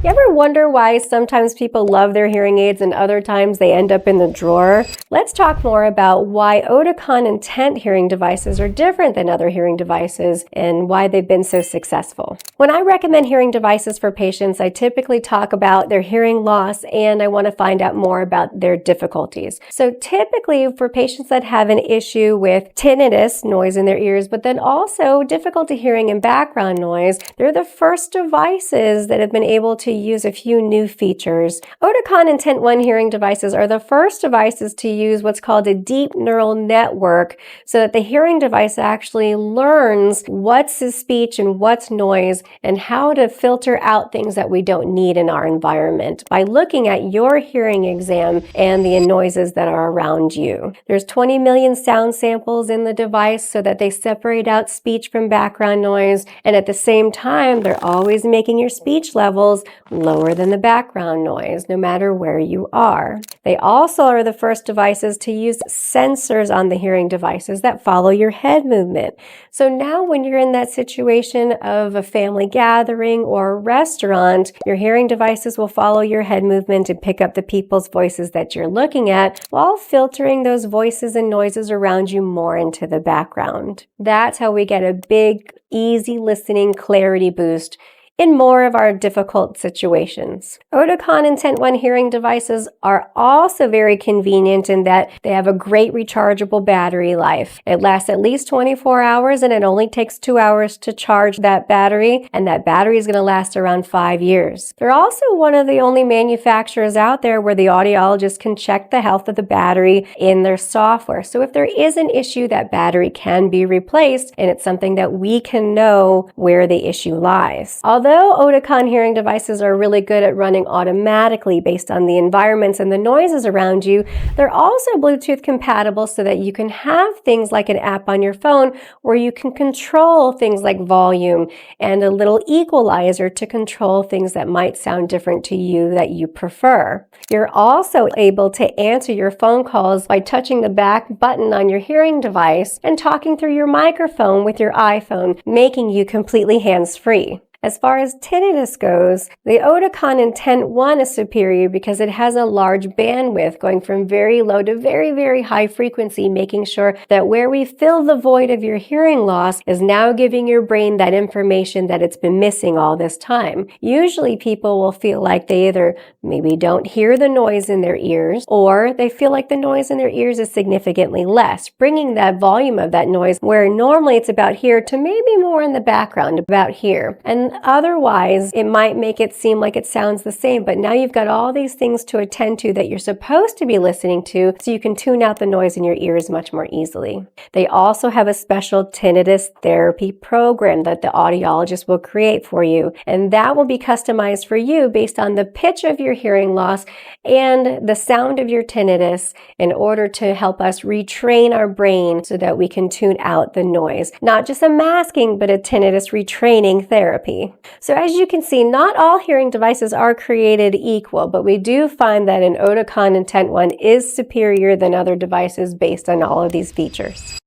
You ever wonder why sometimes people love their hearing aids and other times they end up in the drawer? Let's talk more about why Oticon Intent hearing devices are different than other hearing devices and why they've been so successful. When I recommend hearing devices for patients, I typically talk about their hearing loss and I want to find out more about their difficulties. So typically for patients that have an issue with tinnitus, noise in their ears, but then also difficulty hearing and background noise, they're the first devices that have been able to use a few new features. Oticon Intent 1 hearing devices are the first devices to use what's called a deep neural network so that the hearing device actually learns what's speech and what's noise and how to filter out things that we don't need in our environment by looking at your hearing exam and the noises that are around you. There's 20 million sound samples in the device so that they separate out speech from background noise, and at the same time they're always making your speech levels lower than the background noise, no matter where you are. They also are the first devices to use sensors on the hearing devices that follow your head movement. So now when you're in that situation of a family gathering or a restaurant, your hearing devices will follow your head movement and pick up the people's voices that you're looking at while filtering those voices and noises around you more into the background. That's how we get a big, easy listening clarity boost in more of our difficult situations. Oticon Intent 1 hearing devices are also very convenient in that they have a great rechargeable battery life. It lasts at least 24 hours and it only takes 2 hours to charge that battery, and that battery is going to last around 5 years. They're also one of the only manufacturers out there where the audiologist can check the health of the battery in their software. So if there is an issue, that battery can be replaced, and it's something that we can know where the issue lies. Although Oticon hearing devices are really good at running automatically based on the environments and the noises around you, they're also Bluetooth compatible so that you can have things like an app on your phone where you can control things like volume and a little equalizer to control things that might sound different to you that you prefer. You're also able to answer your phone calls by touching the back button on your hearing device and talking through your microphone with your iPhone, making you completely hands-free. As far as tinnitus goes, the Oticon Intent 1 is superior because it has a large bandwidth going from very low to very, very high frequency, making sure that where we fill the void of your hearing loss is now giving your brain that information that it's been missing all this time. Usually people will feel like they either maybe don't hear the noise in their ears or they feel like the noise in their ears is significantly less, bringing that volume of that noise where normally it's about here to maybe more in the background, about here. And otherwise, it might make it seem like it sounds the same, but now you've got all these things to attend to that you're supposed to be listening to, so you can tune out the noise in your ears much more easily. They also have a special tinnitus therapy program that the audiologist will create for you, and that will be customized for you based on the pitch of your hearing loss and the sound of your tinnitus in order to help us retrain our brain so that we can tune out the noise. Not just a masking, but a tinnitus retraining therapy. So as you can see, not all hearing devices are created equal, but we do find that an Oticon Intent 1 is superior than other devices based on all of these features.